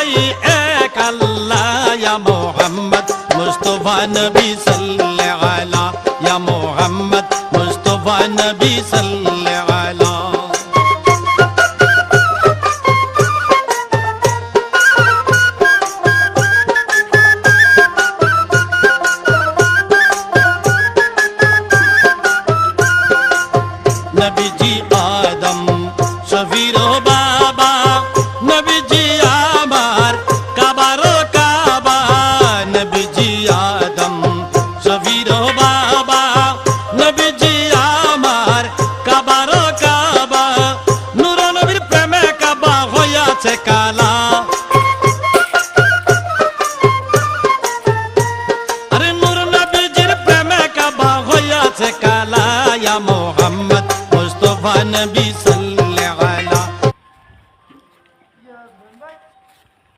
দুটাই এক আল্লাহ ইয়া মুহাম্মদ মুস্তাফা নবী সাল্লাল্লাহু আলা ইয়া মুহাম্মদ মুস্তাফা নবী সাল্লাল্লাহু আলা নবীজি আদম শফির বাবা নবীজি আমার কাবারো কাবা নবীজি আদম শফির বাবা নবীজি আমার কাবারো কাবা নূর নবীর প্রেমে কাবা হইয়াছে কালা আরে নূর নবীজির প্রেমে কাবা হইয়াছে কালা ইয়া মুহাম্মদ মুস্তাফা নবী সাল্লাল্লাহু আলা